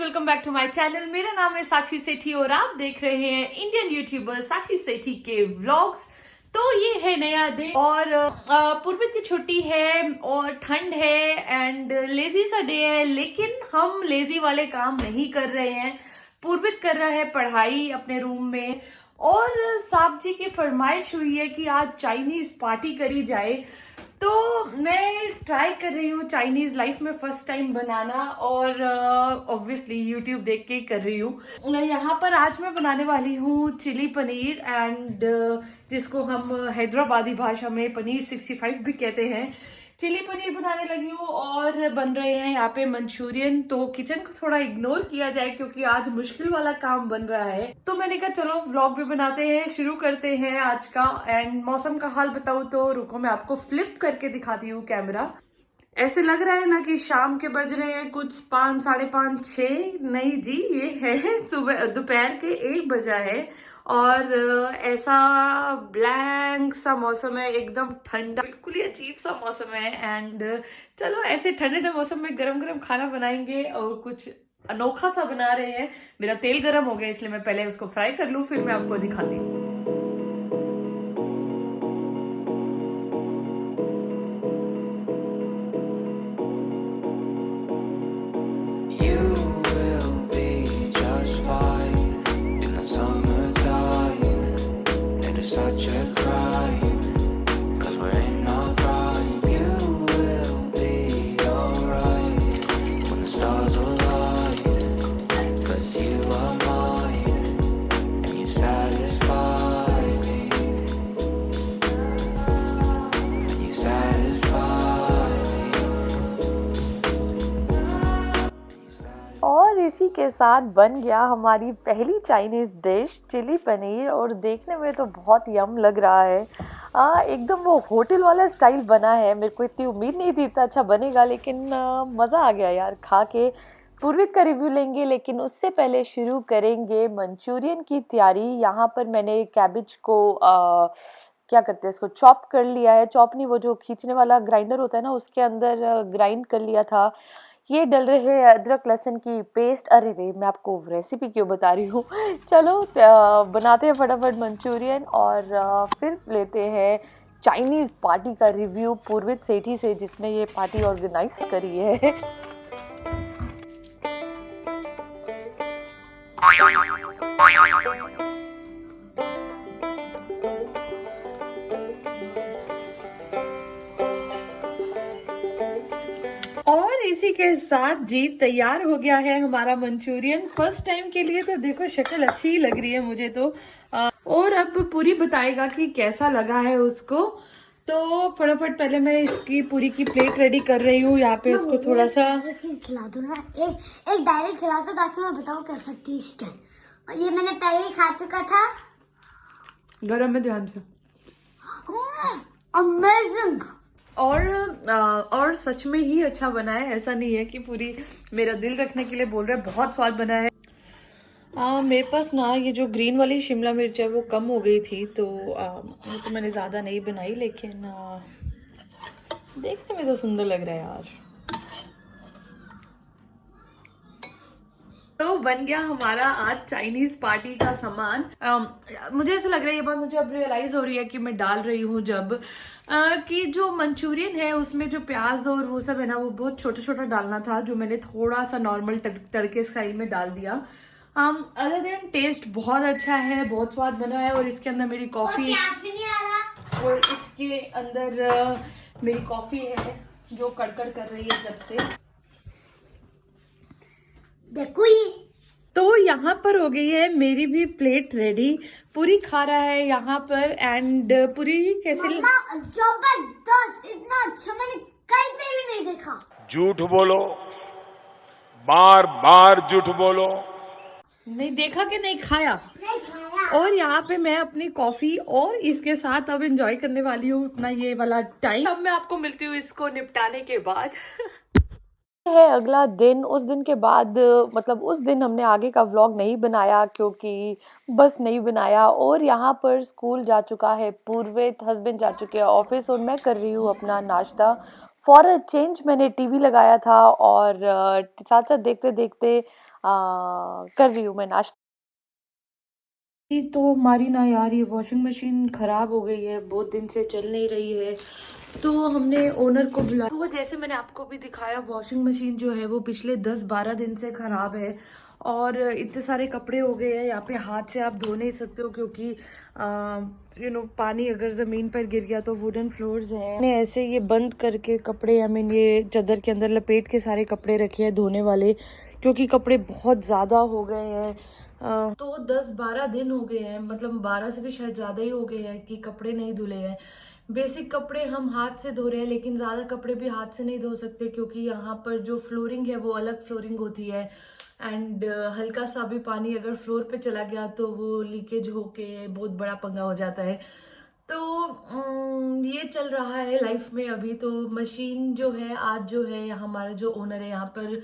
Welcome back to my channel. मेरा नाम है साक्षी सेठी और आप देख रहे हैं इंडियन यूट्यूबर साक्षी सेठी के व्लॉग्स। तो ये है नया दिन और पूर्वित की छुट्टी है और ठंड है एंड लेजी सा डे है, लेकिन हम लेजी वाले काम नहीं कर रहे हैं। पूर्वित कर रहा है पढ़ाई अपने रूम में और साहब जी की फरमाइश हुई है कि आज चाइनीज पार्टी करी जाए। तो मैं ट्राई कर रही हूँ चाइनीज लाइफ में फर्स्ट टाइम बनाना और ऑब्वियसली यूट्यूब देख के ही कर रही हूँ। यहाँ पर आज मैं बनाने वाली हूँ चिली पनीर एंड जिसको हम हैदराबादी भाषा में पनीर 65 भी कहते हैं। चिली पनीर बनाने लगी हूँ और बन रहे हैं यहाँ पे मंचूरियन। तो किचन को थोड़ा इग्नोर किया जाए क्योंकि आज मुश्किल वाला काम बन रहा है। तो मैंने कहा चलो व्लॉग भी बनाते हैं, शुरू करते हैं आज का। एंड मौसम का हाल बताऊँ तो रुको मैं आपको फ्लिप करके दिखाती हूँ कैमरा। ऐसे लग रहा है ना कि शाम के बज रहे हैं कुछ 5, 5:30, 6। नहीं जी, ये है सुबह दोपहर के 1 बजा है और ऐसा ब्लैंक सा मौसम है, एकदम ठंडा, बिल्कुल ही अजीब सा मौसम है। एंड चलो ऐसे ठंडे ठंडे मौसम में गरम गरम खाना बनाएंगे और कुछ अनोखा सा बना रहे हैं। मेरा तेल गरम हो गया इसलिए मैं पहले उसको फ्राई कर लूं, फिर मैं आपको दिखाती हूँ। और इसी के साथ बन गया हमारी पहली चाइनीज़ डिश चिली पनीर और देखने में तो बहुत यम लग रहा है। एकदम वो होटल वाला स्टाइल बना है। मेरे को इतनी उम्मीद नहीं थी इतना अच्छा बनेगा, लेकिन मज़ा आ गया यार खा के। पूर्वित का रिव्यू लेंगे लेकिन उससे पहले शुरू करेंगे मंचूरियन की तैयारी। यहाँ पर मैंने कैबेज को क्या करते हैं इसको चॉप कर लिया है। चॉप नहीं, वो जो खींचने वाला ग्राइंडर होता है ना, उसके अंदर ग्राइंड कर लिया था। ये डल रहे हैं अदरक लहसुन की पेस्ट। अरे रे, मैं आपको रेसिपी क्यों बता रही हूँ। चलो बनाते हैं फटाफट मंचूरियन और फिर लेते हैं चाइनीज़ पार्टी का रिव्यू पूर्वित सेठी से, जिसने ये पार्टी ऑर्गेनाइज करी है। और इसी के साथ जी तैयार हो गया है हमारा मंचूरियन फर्स्ट टाइम के लिए। तो देखो शक्ल अच्छी ही लग रही है मुझे तो। और अब पूरी बताएगा कि कैसा लगा है उसको। तो फटाफट पहले मैं इसकी पूरी की प्लेट रेडी कर रही हूँ। यहाँ पे इसको थोड़ा सा खिला दो ना, एक डायरेक्ट खिला दो ताकि मैं बताऊँ कैसा टेस्ट है। और ये मैंने पहले ही खा चुका था। गरम में ध्यान से। अमेजिंग। और सच में ही अच्छा बना है। ऐसा नहीं है कि पूरी मेरा दिल रखने के लिए बोल रहा है, बहुत स्वाद बना है। मेरे पास ना ये जो ग्रीन वाली शिमला मिर्च है वो कम हो गई थी, तो मैंने ज़्यादा नहीं बनाई, लेकिन देखने में तो सुंदर लग रहा है यार। तो बन गया हमारा आज चाइनीज पार्टी का सामान। मुझे ऐसा लग रहा है, ये बात मुझे अब रियलाइज हो रही है कि मैं डाल रही हूँ जब कि जो मंचूरियन है उसमें जो प्याज और वो सब है ना, वो बहुत छोटा छोटा डालना था, जो मैंने थोड़ा सा नॉर्मल तड़के स्टाइल में डाल दिया। अदर देन टेस्ट बहुत अच्छा है, बहुत स्वाद बना है। और इसके अंदर मेरी कॉफी और इसके अंदर मेरी कॉफी है जो कड़कड़ कर रही है जब से। देखो ये तो यहाँ पर हो गई है मेरी भी प्लेट रेडी। पूरी खा रहा है यहाँ पर। एंड पूरी कैसे जबरदस्त, इतना अच्छा मैंने कहीं पे भी नहीं देखा। झूठ बोलो, बार बार झूठ बोलो। नहीं देखा कि नहीं खाया। नहीं खाया। और यहाँ पे मैं अपनी कॉफी और इसके साथ अब एंजॉय करने वाली हूँ अपना ये वाला टाइम। अब मैं आपको मिलती हूँ इसको निपटाने के बाद। है अगला दिन। उस दिन के बाद मतलब उस दिन हमने आगे का व्लॉग नहीं बनाया क्योंकि बस नहीं बनाया। और यहाँ पर स्कूल जा चुका है पूर्वित, हस्बैंड जा चुके हैं ऑफिस और मैं कर रही हूँ अपना नाश्ता। फॉर अ चेंज मैंने टीवी लगाया था और साथ साथ देखते देखते कर रही हूँ मैं नाश्ता। तो हमारी ना यार ये वॉशिंग मशीन ख़राब हो गई है, बहुत दिन से चल नहीं रही है, तो हमने ओनर को बुलाया। तो जैसे मैंने आपको भी दिखाया, वॉशिंग मशीन जो है वो पिछले 10-12 दिन से ख़राब है और इतने सारे कपड़े हो गए हैं। यहाँ पे हाथ से आप धो नहीं सकते हो क्योंकि पानी अगर ज़मीन पर गिर गया तो वुडन फ्लोर्स हैं। मैंने ऐसे ये बंद करके कपड़े, आई मीन ये चादर के अंदर लपेट के सारे कपड़े रखे हैं धोने वाले, क्योंकि कपड़े बहुत ज़्यादा हो गए हैं। तो 10-12 दिन हो गए हैं, मतलब 12 से भी शायद ज़्यादा ही हो गए हैं कि कपड़े नहीं धुले हैं। बेसिक कपड़े हम हाथ से धो रहे हैं, लेकिन ज़्यादा कपड़े भी हाथ से नहीं धो सकते क्योंकि यहाँ पर जो फ्लोरिंग है वो अलग फ्लोरिंग होती है एंड हल्का सा भी पानी अगर फ्लोर पे चला गया तो वो लीकेज होके बहुत बड़ा पंगा हो जाता है। तो ये चल रहा है लाइफ में अभी। तो मशीन जो है, आज जो है हमारा जो ओनर है यहाँ पर,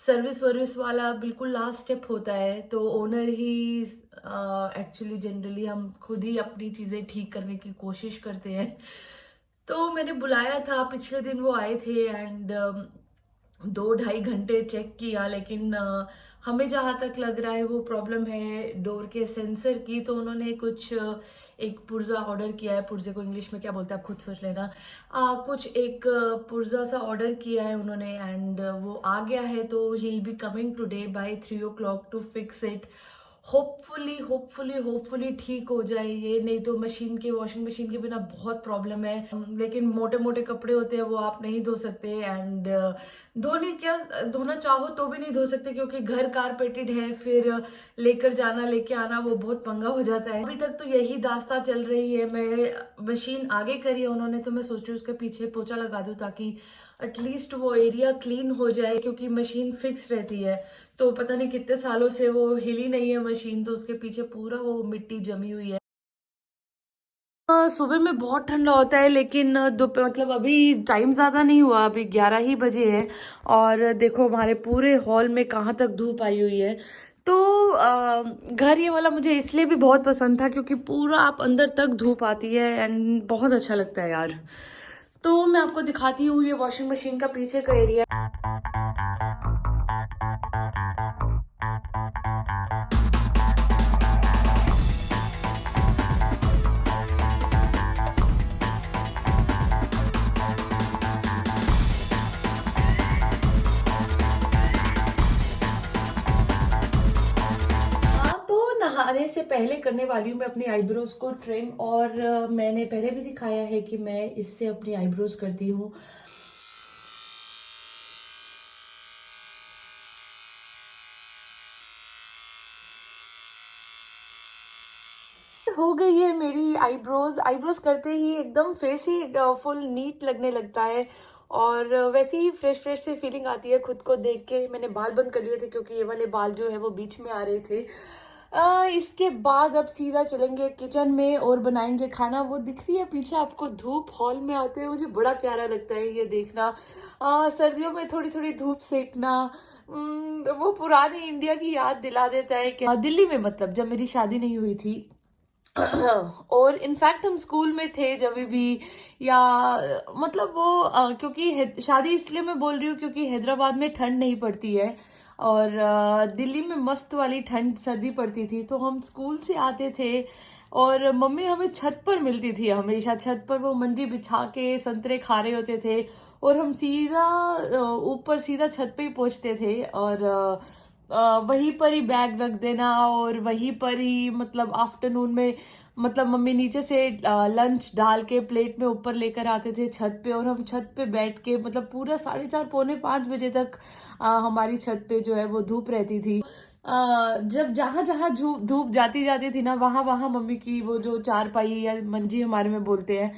सर्विस वर्विस वाला बिल्कुल लास्ट स्टेप होता है, तो ओनर ही एक्चुअली जनरली हम खुद ही अपनी चीज़ें ठीक करने की कोशिश करते हैं। तो मैंने बुलाया था, पिछले दिन वो आए थे एंड 2-2.5 घंटे चेक किया, लेकिन हमें जहाँ तक लग रहा है वो प्रॉब्लम है डोर के सेंसर की। तो उन्होंने कुछ एक पुर्जा ऑर्डर किया है, पुर्जे को इंग्लिश में क्या बोलते हैं आप खुद सोच लेना। कुछ एक पुर्जा सा ऑर्डर किया है उन्होंने एंड वो आ गया है, तो he will be coming today by 3 o'clock to fix it. Hopefully ठीक हो जाए ये, नहीं तो मशीन के, वॉशिंग मशीन के बिना बहुत प्रॉब्लम है। लेकिन मोटे मोटे कपड़े होते हैं वो आप नहीं धो सकते एंड धोना चाहो तो भी नहीं धो सकते क्योंकि घर कारपेटेड है, फिर लेकर जाना लेके आना वो बहुत पंगा हो जाता है। अभी तक तो यही दास्ता चल रही है। मैं मशीन आगे करी है उन्होंने, तो मैं सोच रही हूँ उसके पीछे पोछा लगा दूँ ताकि एटलीस्ट वो एरिया क्लीन हो जाए, क्योंकि मशीन फिक्स रहती है तो पता नहीं कितने सालों से वो हिली नहीं है मशीन, तो उसके पीछे पूरा वो मिट्टी जमी हुई है। सुबह में बहुत ठंडा होता है, लेकिन दोपहर मतलब अभी टाइम ज़्यादा नहीं हुआ, अभी 11 ही बजे है और देखो हमारे पूरे हॉल में कहाँ तक धूप आई हुई है। तो घर ये वाला मुझे इसलिए भी बहुत पसंद था क्योंकि पूरा आप अंदर तक धूप आती है एंड बहुत अच्छा लगता है यार। तो मैं आपको दिखाती हूँ ये वॉशिंग मशीन का पीछे का एरिया। नहाने से पहले करने वाली हूँ मैं अपनी आईब्रोज को ट्रिम, और मैंने पहले भी दिखाया है कि मैं इससे अपनी आईब्रोज करती हूँ। हो गई है मेरी आईब्रोज करते ही एकदम फेस ही फुल नीट लगने लगता है और वैसे ही फ्रेश सी फीलिंग आती है खुद को देख के। मैंने बाल बंद कर लिए थे क्योंकि ये वाले बाल जो है वो बीच में आ रहे थे। इसके बाद अब सीधा चलेंगे किचन में और बनाएंगे खाना। वो दिख रही है पीछे आपको धूप, हॉल में आते हुए मुझे बड़ा प्यारा लगता है ये देखना। सर्दियों में थोड़ी थोड़ी धूप सेकना वो पुरानी इंडिया की याद दिला देता है कि दिल्ली में, मतलब जब मेरी शादी नहीं हुई थी और इनफैक्ट हम स्कूल में थे जब भी, या मतलब वो क्योंकि शादी इसलिए मैं बोल रही हूँ क्योंकि हैदराबाद में ठंड नहीं पड़ती है और दिल्ली में मस्त वाली ठंड सर्दी पड़ती थी। तो हम स्कूल से आते थे और मम्मी हमें छत पर मिलती थी हमेशा। छत पर वो मंजी बिछा के संतरे खा रहे होते थे और हम सीधा ऊपर सीधा छत पे ही पहुंचते थे और वहीं पर ही बैग रख देना और वहीं पर ही मतलब आफ्टरनून में मतलब मम्मी नीचे से लंच डाल के प्लेट में ऊपर लेकर आते थे छत पे और हम छत पे बैठ के मतलब पूरा 4:30 पौने 5 बजे तक हमारी छत पे जो है वो धूप रहती थी। जब जहाँ जहाँ धूप जाती थी ना, वहाँ वहाँ मम्मी की वो जो चारपाई या मंजी हमारे में बोलते हैं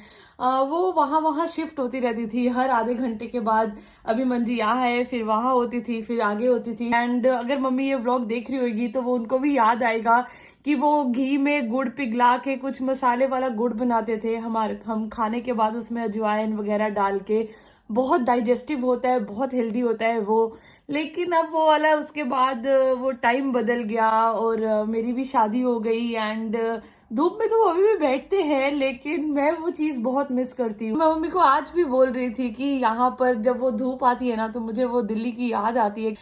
वो वहाँ शिफ्ट होती रहती थी हर आधे घंटे के बाद। अभी मंजी यहाँ है, फिर वहाँ होती थी, फिर आगे होती थी। एंड अगर मम्मी ये व्लॉग देख रही होगी तो वो उनको भी याद आएगा कि वो घी में गुड़ पिघला के कुछ मसाले वाला गुड़ बनाते थे हम खाने के बाद उसमें अजवाइन वगैरह डाल के। बहुत डाइजेस्टिव होता है, बहुत हेल्दी होता है वो। लेकिन अब वो वाला उसके बाद वो टाइम बदल गया और मेरी भी शादी हो गई एंड धूप में तो वो अभी भी बैठते हैं, लेकिन मैं वो चीज़ बहुत मिस करती हूँ। मैं मम्मी को आज भी बोल रही थी कि यहाँ पर जब वो धूप आती है ना तो मुझे वो दिल्ली की याद आती है।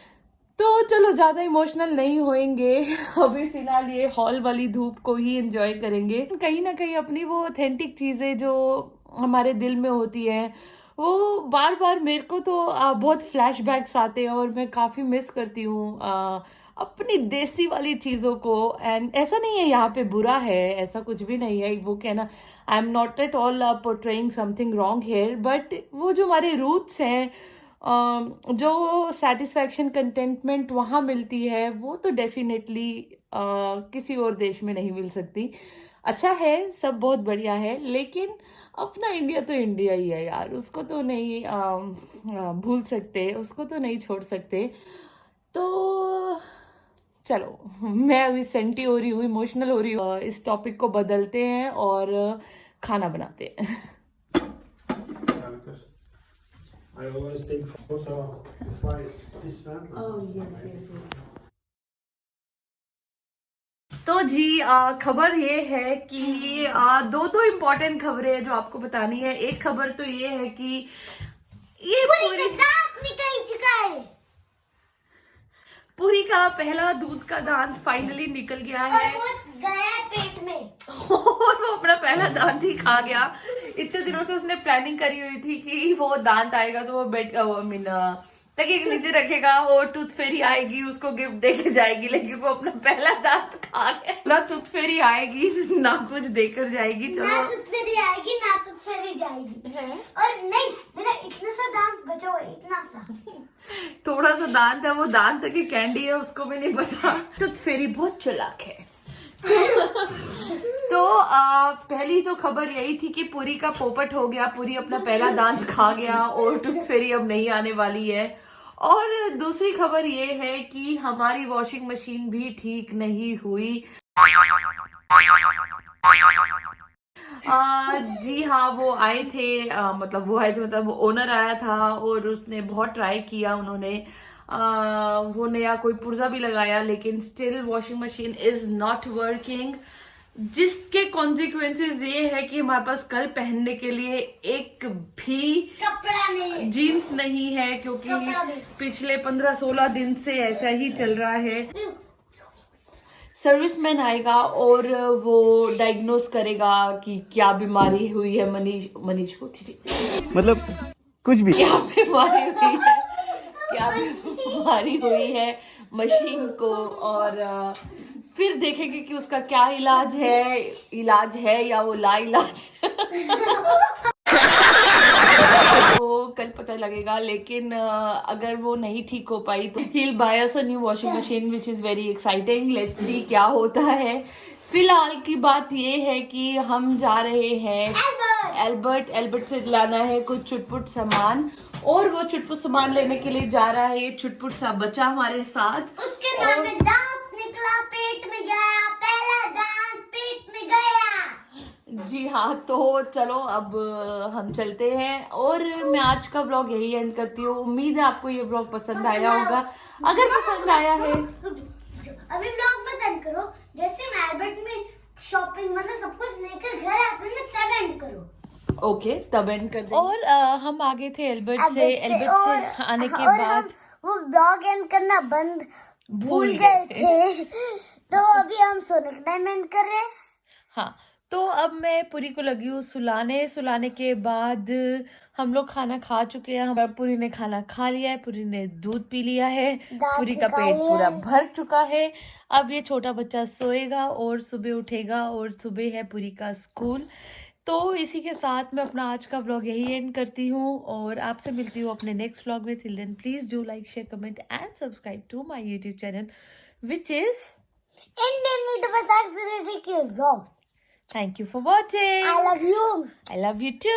तो चलो ज्यादा इमोशनल नहीं होएंगे, अभी फिलहाल ये हॉल वाली धूप को ही एंजॉय करेंगे। कहीं ना कहीं अपनी वो ऑथेंटिक चीजें जो हमारे दिल में होती है वो बार बार मेरे को तो बहुत फ्लैशबैक्स आते हैं और मैं काफी मिस करती हूँ अपनी देसी वाली चीजों को। एंड ऐसा नहीं है यहाँ पे बुरा है, ऐसा कुछ भी नहीं है, वो कहना I am not at all portraying something wrong hair, but वो जो हमारे रूट्स हैं, जो सेटिस्फैक्शन कंटेंटमेंट वहाँ मिलती है वो तो डेफिनेटली किसी और देश में नहीं मिल सकती। अच्छा है, सब बहुत बढ़िया है, लेकिन अपना इंडिया तो इंडिया ही है यार, उसको तो नहीं भूल सकते, उसको तो नहीं छोड़ सकते। तो चलो मैं अभी सेंटी हो रही हूँ, इमोशनल हो रही हूँ, इस टॉपिक को बदलते हैं और खाना बनाते हैं। I always take photo if I dismantle. Oh, yes. तो जी खबर ये है कि दो इम्पोर्टेंट खबरें हैं जो आपको बतानी है। एक खबर तो ये है कि ये दांत निकल चुका है। पूरी का पहला दूध का दांत फाइनली निकल गया है और वो गया पेट में और वो अपना पहला दांत ही खा गया। इतने दिनों से उसने प्लानिंग करी हुई थी कि वो दांत आएगा तो वो बेड तकिए के नीचे रखेगा और टूथ फेरी आएगी उसको गिफ्ट देके जाएगी, लेकिन वो अपना पहला दांत खा गया। ना टूथ फेरी आएगी ना कुछ देकर जाएगी। चलो ना टूथ फेरी आएगी ना टूथ फेरी जाएगी है? और नहीं, मेरा इतना सा दांत बचा हुआ है, इतना सा थोड़ा सा दांत है, वो दांत तक की कैंडी है, उसको भी नहीं पता। टूथ फेरी बहुत चालाक है। तो पहली तो खबर यही थी कि पुरी का पोपट हो गया, पुरी अपना पहला दांत खा गया और टूथ फेरी अब नहीं आने वाली है। और दूसरी खबर ये है कि हमारी वॉशिंग मशीन भी ठीक नहीं हुई। जी हाँ, वो आए थे, मतलब ओनर आया था और उसने बहुत ट्राई किया, उन्होंने वो नया कोई पुर्जा भी लगाया, लेकिन still washing machine is not working, जिसके कॉन्सिक्वेंसेस ये है कि हमारे पास कल पहनने के लिए एक भी कपड़ा नहीं, जीन्स नहीं है, क्योंकि पिछले 15-16 दिन से ऐसा ही चल रहा है। सर्विसमैन आएगा और वो डायग्नोस करेगा कि क्या बीमारी हुई है मनीष को, मतलब कुछ भी क्या बीमारी हुई है मशीन को, और फिर देखेंगे कि उसका क्या इलाज है या वो ला इलाज है। तो कल पता लगेगा, लेकिन अगर वो नहीं ठीक हो पाई तो he'll buy us a new washing machine which is very exciting. Let's see क्या होता है। फिलहाल की बात ये है कि हम जा रहे हैं एल्बर्ट से लाना है कुछ चुटपुट सामान, और वो चुटपुट सामान लेने के लिए जा रहा है ये चुटपुट सा बच्चा हमारे साथ। उसके नाम में दांत निकला, पेट में गया, पहला दांत पेट में गया। जी हाँ, तो चलो अब हम चलते हैं और मैं आज का व्लॉग यही एंड करती हूँ। उम्मीद है आपको ये व्लॉग पसंद आया होगा। अगर पसंद आया है, अभी व्लॉग मत एंड करो, जैसे मैं एल्बर्ट में शॉपिंग मतलब सब कुछ लेकर घर आते हैं तब एंड करो। ओके, तब एंड कर देंगे। और हम आगे थे एल्बर्ट से आने के बाद वो ब्लॉग एंड करना बंद भूल गए थे, तो अभी हम सोने का टाइम एंड कर रहे हैं। हाँ, तो अब मैं पुरी को लगी हूँ सुलाने के बाद हम लोग खाना खा चुके हैं। पुरी ने खाना खा लिया है, पुरी ने दूध पी लिया है, पुरी का पेट पूरा भर चुका है। अब ये छोटा बच्चा सोएगा और सुबह उठेगा और सुबह है पुरी का स्कूल। तो इसी के साथ मैं अपना आज का व्लॉग यही एंड करती हूँ और आपसे मिलती हूँ अपने नेक्स्ट व्लॉग में। Till then please do like, share, comment and subscribe to my YouTube channel which is Indian YouTuber Sakshi के vlog. Thank you for watching. I love you. I love you too.